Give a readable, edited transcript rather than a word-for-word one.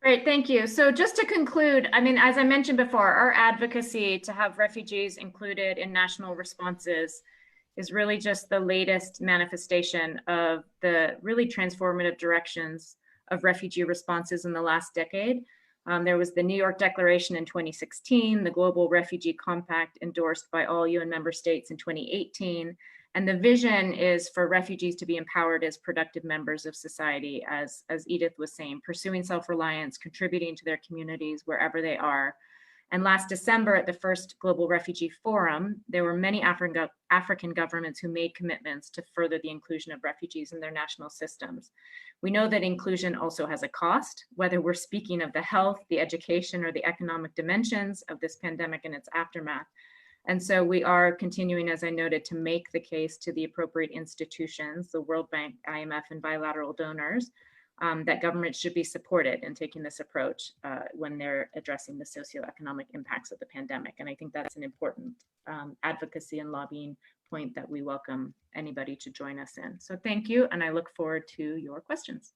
Great, thank you. So just to conclude, I mean, as I mentioned before, our advocacy to have refugees included in national responses is really just the latest manifestation of the really transformative directions of refugee responses in the last decade. There was the New York Declaration in 2016, the Global Refugee Compact endorsed by all UN member states in 2018, and the vision is for refugees to be empowered as productive members of society, as Edith was saying, pursuing self-reliance, contributing to their communities wherever they are. And last December at the first Global Refugee Forum, there were many African governments who made commitments to further the inclusion of refugees in their national systems. We know that inclusion also has a cost, whether we're speaking of the health, the education, or the economic dimensions of this pandemic and its aftermath. And so we are continuing, as I noted, to make the case to the appropriate institutions, the World Bank, IMF, and bilateral donors, that governments should be supported in taking this approach when they're addressing the socioeconomic impacts of the pandemic. And I think that's an important advocacy and lobbying point that we welcome anybody to join us in. So thank you, and I look forward to your questions.